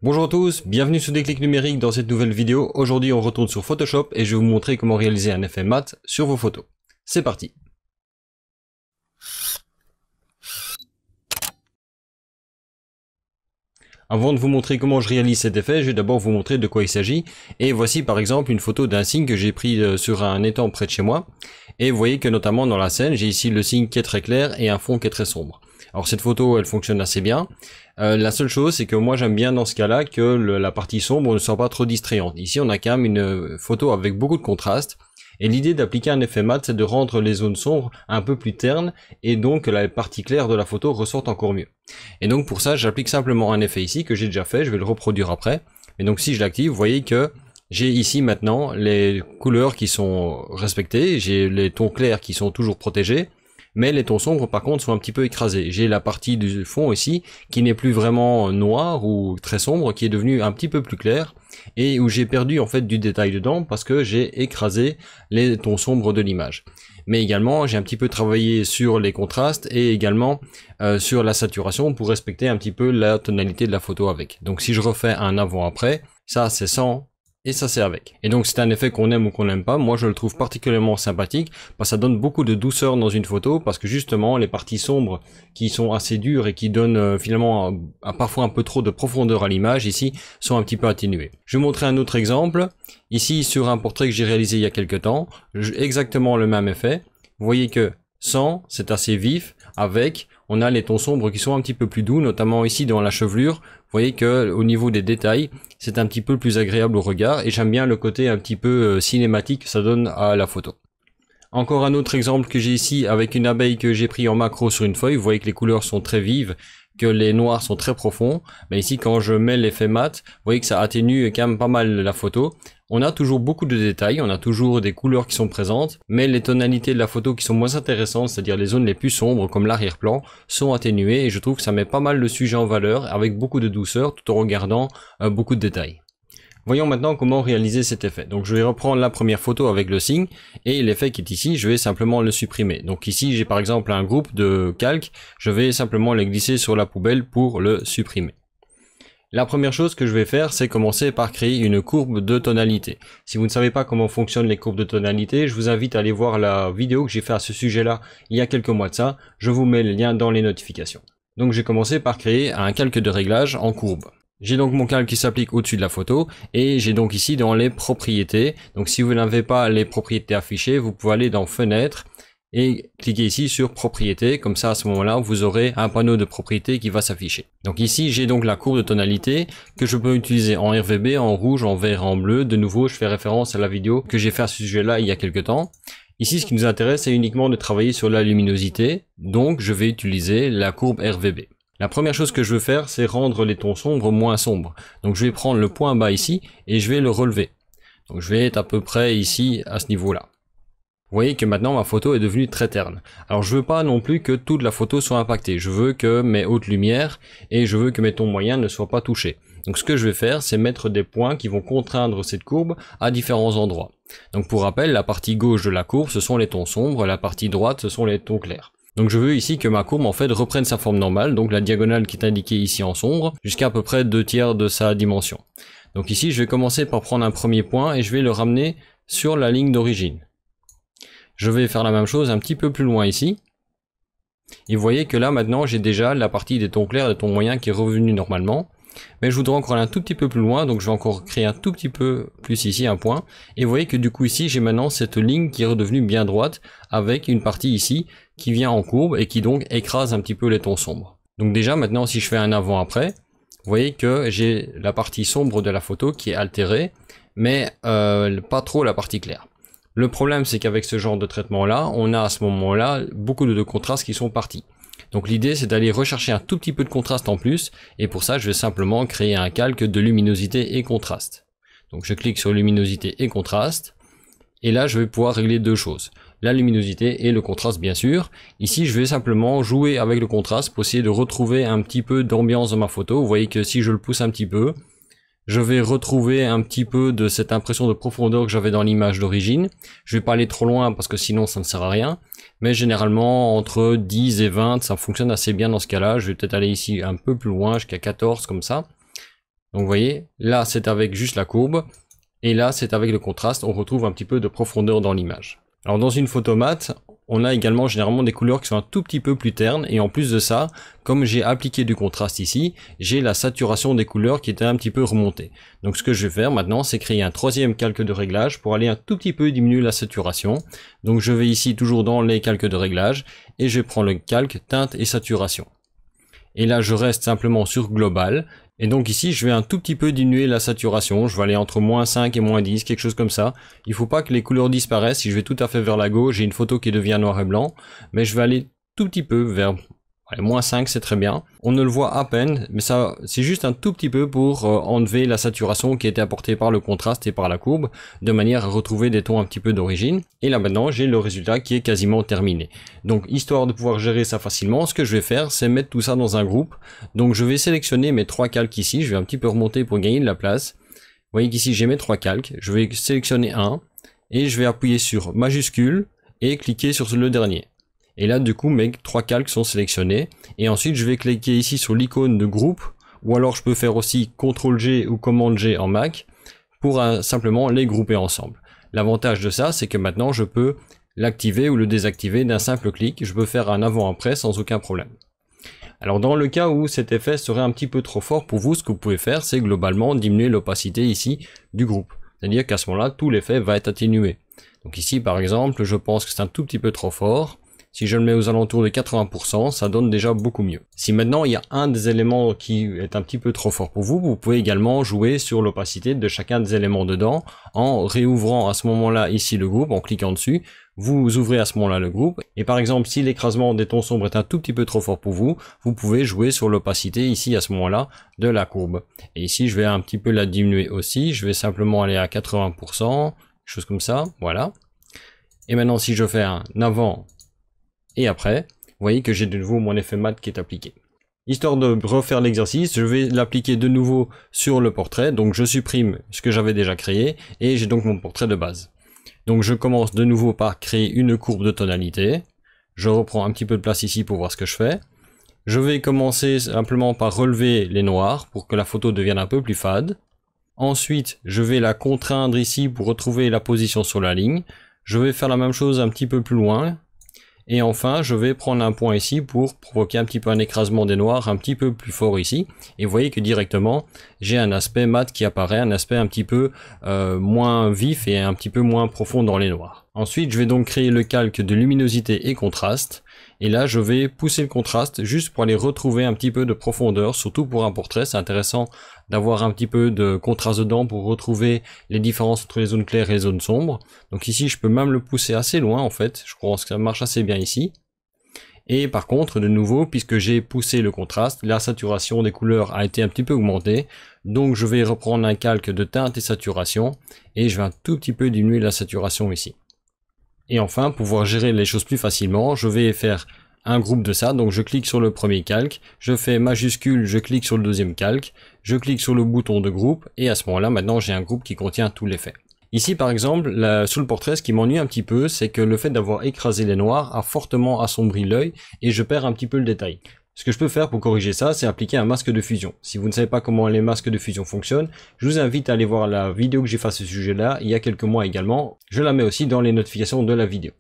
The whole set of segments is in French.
Bonjour à tous, bienvenue sur Déclic Numérique dans cette nouvelle vidéo. Aujourd'hui on retourne sur Photoshop et je vais vous montrer comment réaliser un effet mat sur vos photos. C'est parti. Avant de vous montrer comment je réalise cet effet, je vais d'abord vous montrer de quoi il s'agit. Et voici par exemple une photo d'un cygne que j'ai pris sur un étang près de chez moi. Et vous voyez que notamment dans la scène, j'ai ici le cygne qui est très clair et un fond qui est très sombre. Alors cette photo, elle fonctionne assez bien. La seule chose, c'est que moi j'aime bien dans ce cas-là que la partie sombre ne soit pas trop distrayante. Ici, on a quand même une photo avec beaucoup de contraste. Et l'idée d'appliquer un effet mat, c'est de rendre les zones sombres un peu plus ternes et donc que la partie claire de la photo ressorte encore mieux. Et donc pour ça, j'applique simplement un effet ici que j'ai déjà fait, je vais le reproduire après. Et donc si je l'active, vous voyez que j'ai ici maintenant les couleurs qui sont respectées, j'ai les tons clairs qui sont toujours protégés, mais les tons sombres par contre sont un petit peu écrasés. J'ai la partie du fond ici qui n'est plus vraiment noir ou très sombre, qui est devenue un petit peu plus clair et où j'ai perdu en fait du détail dedans parce que j'ai écrasé les tons sombres de l'image. Mais également j'ai un petit peu travaillé sur les contrastes et également sur la saturation pour respecter un petit peu la tonalité de la photo avec. Donc si je refais un avant-après, ça c'est sans et ça c'est avec. Et donc c'est un effet qu'on aime ou qu'on n'aime pas. Moi je le trouve particulièrement sympathique parce que ça donne beaucoup de douceur dans une photo parce que justement les parties sombres qui sont assez dures et qui donnent finalement parfois un peu trop de profondeur à l'image ici sont un petit peu atténuées. Je vais vous montrer un autre exemple. Ici sur un portrait que j'ai réalisé il y a quelques temps, exactement le même effet. Vous voyez que sans, c'est assez vif, avec, on a les tons sombres qui sont un petit peu plus doux, notamment ici dans la chevelure. Vous voyez que au niveau des détails, c'est un petit peu plus agréable au regard et j'aime bien le côté un petit peu cinématique que ça donne à la photo. Encore un autre exemple que j'ai ici avec une abeille que j'ai pris en macro sur une feuille. Vous voyez que les couleurs sont très vives, que les noirs sont très profonds. Mais ici, quand je mets l'effet mat, vous voyez que ça atténue quand même pas mal la photo. On a toujours beaucoup de détails, on a toujours des couleurs qui sont présentes, mais les tonalités de la photo qui sont moins intéressantes, c'est-à-dire les zones les plus sombres comme l'arrière-plan, sont atténuées et je trouve que ça met pas mal le sujet en valeur avec beaucoup de douceur tout en regardant beaucoup de détails. Voyons maintenant comment réaliser cet effet. Donc je vais reprendre la première photo avec le cygne et l'effet qui est ici, je vais simplement le supprimer. Donc ici j'ai par exemple un groupe de calques, je vais simplement les glisser sur la poubelle pour le supprimer. La première chose que je vais faire, c'est commencer par créer une courbe de tonalité. Si vous ne savez pas comment fonctionnent les courbes de tonalité, je vous invite à aller voir la vidéo que j'ai fait à ce sujet-là il y a quelques mois de ça. Je vous mets le lien dans les notifications. Donc j'ai commencé par créer un calque de réglage en courbe. J'ai donc mon calque qui s'applique au-dessus de la photo et j'ai donc ici dans les propriétés. Donc si vous n'avez pas les propriétés affichées, vous pouvez aller dans Fenêtre et cliquez ici sur propriétés, comme ça à ce moment-là vous aurez un panneau de propriétés qui va s'afficher. Donc ici j'ai donc la courbe de tonalité que je peux utiliser en RGB, en rouge, en vert, en bleu. De nouveau je fais référence à la vidéo que j'ai fait à ce sujet-là il y a quelques temps. Ici ce qui nous intéresse c'est uniquement de travailler sur la luminosité, donc je vais utiliser la courbe RGB. La première chose que je veux faire c'est rendre les tons sombres moins sombres. Donc je vais prendre le point bas ici et je vais le relever. Donc je vais être à peu près ici à ce niveau-là. Vous voyez que maintenant ma photo est devenue très terne. Alors je veux pas non plus que toute la photo soit impactée. Je veux que mes hautes lumières et je veux que mes tons moyens ne soient pas touchés. Donc ce que je vais faire, c'est mettre des points qui vont contraindre cette courbe à différents endroits. Donc pour rappel, la partie gauche de la courbe, ce sont les tons sombres, la partie droite, ce sont les tons clairs. Donc je veux ici que ma courbe en fait reprenne sa forme normale, donc la diagonale qui est indiquée ici en sombre, jusqu'à peu près 2/3 de sa dimension. Donc ici je vais commencer par prendre un premier point et je vais le ramener sur la ligne d'origine. Je vais faire la même chose un petit peu plus loin ici. Et vous voyez que là maintenant j'ai déjà la partie des tons clairs et des tons moyens qui est revenue normalement. Mais je voudrais encore aller un tout petit peu plus loin, donc je vais encore créer un tout petit peu plus ici un point. Et vous voyez que du coup ici j'ai maintenant cette ligne qui est redevenue bien droite avec une partie ici qui vient en courbe et qui donc écrase un petit peu les tons sombres. Donc déjà maintenant si je fais un avant-après, vous voyez que j'ai la partie sombre de la photo qui est altérée, mais pas trop la partie claire. Le problème, c'est qu'avec ce genre de traitement-là, on a à ce moment-là beaucoup de contrastes qui sont partis. Donc l'idée, c'est d'aller rechercher un tout petit peu de contraste en plus, et pour ça, je vais simplement créer un calque de luminosité et contraste. Donc je clique sur luminosité et contraste, et là, je vais pouvoir régler deux choses. La luminosité et le contraste, bien sûr. Ici, je vais simplement jouer avec le contraste pour essayer de retrouver un petit peu d'ambiance dans ma photo. Vous voyez que si je le pousse un petit peu, je vais retrouver un petit peu de cette impression de profondeur que j'avais dans l'image d'origine. Je vais pas aller trop loin parce que sinon ça ne sert à rien. Mais généralement entre 10 et 20, ça fonctionne assez bien dans ce cas-là. Je vais peut-être aller ici un peu plus loin jusqu'à 14 comme ça. Donc vous voyez, là c'est avec juste la courbe, et là c'est avec le contraste, on retrouve un petit peu de profondeur dans l'image. Alors dans une photo mat, on a également généralement des couleurs qui sont un tout petit peu plus ternes, et en plus de ça, comme j'ai appliqué du contraste ici, j'ai la saturation des couleurs qui était un petit peu remontée. Donc ce que je vais faire maintenant, c'est créer un troisième calque de réglage pour aller un tout petit peu diminuer la saturation. Donc je vais ici toujours dans les calques de réglage, et je prends le calque teinte et saturation. Et là je reste simplement sur global, et donc ici je vais un tout petit peu diminuer la saturation, je vais aller entre -5 et -10, quelque chose comme ça. Il ne faut pas que les couleurs disparaissent, si je vais tout à fait vers la gauche, j'ai une photo qui devient noir et blanc, mais je vais aller tout petit peu vers -5, c'est très bien. On ne le voit à peine, mais ça c'est juste un tout petit peu pour enlever la saturation qui était apportée par le contraste et par la courbe, de manière à retrouver des tons un petit peu d'origine. Et là maintenant j'ai le résultat qui est quasiment terminé. Donc histoire de pouvoir gérer ça facilement, ce que je vais faire c'est mettre tout ça dans un groupe. Donc je vais sélectionner mes 3 calques ici, je vais un petit peu remonter pour gagner de la place. Vous voyez qu'ici j'ai mes 3 calques, je vais sélectionner un, et je vais appuyer sur majuscule et cliquer sur le dernier. Et là, du coup, mes 3 calques sont sélectionnés. Et ensuite, je vais cliquer ici sur l'icône de groupe. Ou alors, je peux faire aussi CTRL-G ou Command-G en Mac pour simplement les grouper ensemble. L'avantage de ça, c'est que maintenant, je peux l'activer ou le désactiver d'un simple clic. Je peux faire un avant-après sans aucun problème. Alors, dans le cas où cet effet serait un petit peu trop fort pour vous, ce que vous pouvez faire, c'est globalement diminuer l'opacité ici du groupe. C'est-à-dire qu'à ce moment-là, tout l'effet va être atténué. Donc ici, par exemple, je pense que c'est un tout petit peu trop fort. Si je le mets aux alentours de 80%, ça donne déjà beaucoup mieux. Si maintenant il y a un des éléments qui est un petit peu trop fort pour vous, vous pouvez également jouer sur l'opacité de chacun des éléments dedans en réouvrant à ce moment-là ici le groupe, en cliquant dessus. Vous ouvrez à ce moment-là le groupe. Et par exemple, si l'écrasement des tons sombres est un tout petit peu trop fort pour vous, vous pouvez jouer sur l'opacité ici à ce moment-là de la courbe. Et ici, je vais un petit peu la diminuer aussi. Je vais simplement aller à 80%, chose comme ça, voilà. Et maintenant, si je fais un avant et après, vous voyez que j'ai de nouveau mon effet mat qui est appliqué. Histoire de refaire l'exercice, je vais l'appliquer de nouveau sur le portrait. Donc je supprime ce que j'avais déjà créé et j'ai donc mon portrait de base. Donc je commence de nouveau par créer une courbe de tonalité. Je reprends un petit peu de place ici pour voir ce que je fais. Je vais commencer simplement par relever les noirs pour que la photo devienne un peu plus fade. Ensuite, je vais la contraindre ici pour retrouver la position sur la ligne. Je vais faire la même chose un petit peu plus loin. Et enfin, je vais prendre un point ici pour provoquer un petit peu un écrasement des noirs un petit peu plus fort ici. Et vous voyez que directement, j'ai un aspect mat qui apparaît, un aspect un petit peu moins vif et un petit peu moins profond dans les noirs. Ensuite, je vais donc créer le calque de luminosité et contraste. Et là, je vais pousser le contraste juste pour aller retrouver un petit peu de profondeur, surtout pour un portrait. C'est intéressant d'avoir un petit peu de contraste dedans pour retrouver les différences entre les zones claires et les zones sombres. Donc ici, je peux même le pousser assez loin en fait. Je pense que ça marche assez bien ici. Et par contre, de nouveau, puisque j'ai poussé le contraste, la saturation des couleurs a été un petit peu augmentée. Donc je vais reprendre un calque de teinte et saturation. Et je vais un tout petit peu diminuer la saturation ici. Et enfin, pour pouvoir gérer les choses plus facilement, je vais faire un groupe de ça. Donc je clique sur le premier calque, je fais majuscule, je clique sur le deuxième calque, je clique sur le bouton de groupe, et à ce moment-là, maintenant j'ai un groupe qui contient tous les faits. Ici par exemple, sous le portrait, ce qui m'ennuie un petit peu, c'est que le fait d'avoir écrasé les noirs a fortement assombri l'œil, et je perds un petit peu le détail. Ce que je peux faire pour corriger ça, c'est appliquer un masque de fusion. Si vous ne savez pas comment les masques de fusion fonctionnent, je vous invite à aller voir la vidéo que j'ai fait à ce sujet-là, il y a quelques mois également. Je la mets aussi dans les notifications de la vidéo.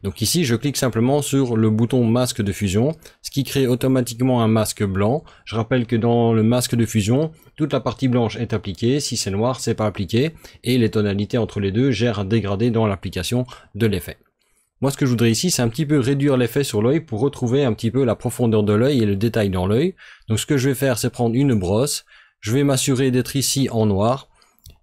Donc ici, je clique simplement sur le bouton masque de fusion, ce qui crée automatiquement un masque blanc. Je rappelle que dans le masque de fusion, toute la partie blanche est appliquée, si c'est noir, c'est pas appliqué, et les tonalités entre les deux gèrent un dégradé dans l'application de l'effet. Moi, ce que je voudrais ici, c'est un petit peu réduire l'effet sur l'œil pour retrouver un petit peu la profondeur de l'œil et le détail dans l'œil. Donc, ce que je vais faire, c'est prendre une brosse. Je vais m'assurer d'être ici en noir.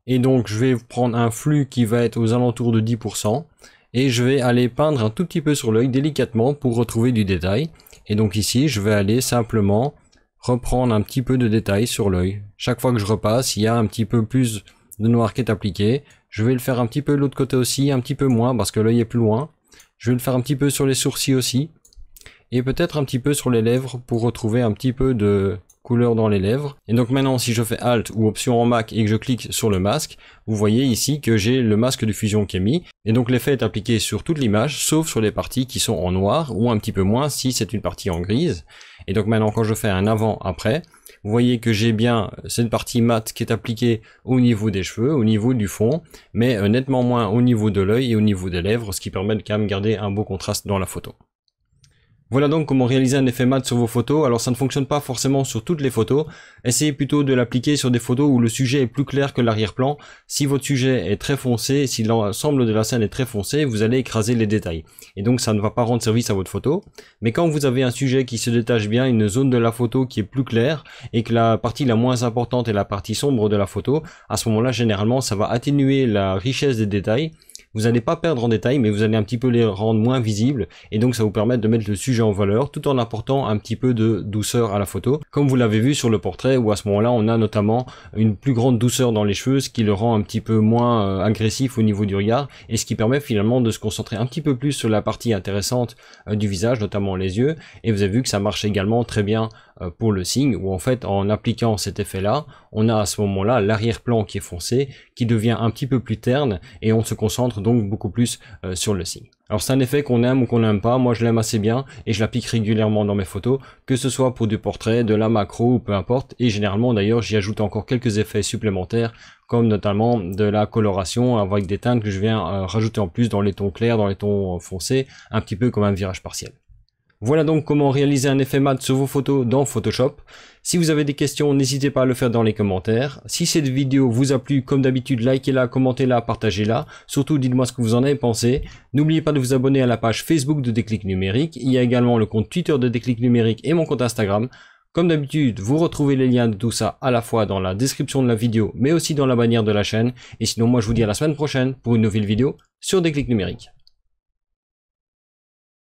Et donc, je vais prendre un flux qui va être aux alentours de 10%. Et je vais aller peindre un tout petit peu sur l'œil délicatement pour retrouver du détail. Et donc ici, je vais aller simplement reprendre un petit peu de détail sur l'œil. Chaque fois que je repasse, il y a un petit peu plus de noir qui est appliqué. Je vais le faire un petit peu de l'autre côté aussi, un petit peu moins parce que l'œil est plus loin. Je vais le faire un petit peu sur les sourcils aussi. Et peut-être un petit peu sur les lèvres pour retrouver un petit peu de couleur dans les lèvres. Et donc maintenant, si je fais Alt ou Option en Mac et que je clique sur le masque, vous voyez ici que j'ai le masque de fusion qui est mis. Et donc l'effet est appliqué sur toute l'image, sauf sur les parties qui sont en noir ou un petit peu moins si c'est une partie en grise. Et donc maintenant, quand je fais un avant-après, Vous voyez que j'ai bien cette partie mat qui est appliquée au niveau des cheveux, au niveau du fond, mais nettement moins au niveau de l'œil et au niveau des lèvres, ce qui permet de quand même garder un beau contraste dans la photo. Voilà donc comment réaliser un effet mat sur vos photos. Alors ça ne fonctionne pas forcément sur toutes les photos. Essayez plutôt de l'appliquer sur des photos où le sujet est plus clair que l'arrière-plan. Si votre sujet est très foncé, si l'ensemble de la scène est très foncé, vous allez écraser les détails. Et donc ça ne va pas rendre service à votre photo. Mais quand vous avez un sujet qui se détache bien, une zone de la photo qui est plus claire, et que la partie la moins importante est la partie sombre de la photo, à ce moment-là, généralement, ça va atténuer la richesse des détails. Vous n'allez pas perdre en détail, mais vous allez un petit peu les rendre moins visibles, et donc ça vous permet de mettre le sujet en valeur, tout en apportant un petit peu de douceur à la photo, comme vous l'avez vu sur le portrait, où à ce moment-là, on a notamment une plus grande douceur dans les cheveux, ce qui le rend un petit peu moins agressif au niveau du regard, et ce qui permet finalement de se concentrer un petit peu plus sur la partie intéressante du visage, notamment les yeux, et vous avez vu que ça marche également très bien pour le signe, où en fait, en appliquant cet effet-là, on a à ce moment-là l'arrière-plan qui est foncé, qui devient un petit peu plus terne, et on se concentre donc beaucoup plus sur le signe. Alors c'est un effet qu'on aime ou qu'on n'aime pas, moi je l'aime assez bien, et je l'applique régulièrement dans mes photos, que ce soit pour du portrait, de la macro, ou peu importe, et généralement d'ailleurs j'y ajoute encore quelques effets supplémentaires, comme notamment de la coloration avec des teintes que je viens rajouter en plus dans les tons clairs, dans les tons foncés, un petit peu comme un virage partiel. Voilà donc comment réaliser un effet mat sur vos photos dans Photoshop. Si vous avez des questions, n'hésitez pas à le faire dans les commentaires. Si cette vidéo vous a plu, comme d'habitude, likez-la, commentez-la, partagez-la. Surtout, dites-moi ce que vous en avez pensé. N'oubliez pas de vous abonner à la page Facebook de Déclic Numérique. Il y a également le compte Twitter de Déclic Numérique et mon compte Instagram. Comme d'habitude, vous retrouvez les liens de tout ça à la fois dans la description de la vidéo, mais aussi dans la bannière de la chaîne. Et sinon, moi je vous dis à la semaine prochaine pour une nouvelle vidéo sur Déclic Numérique.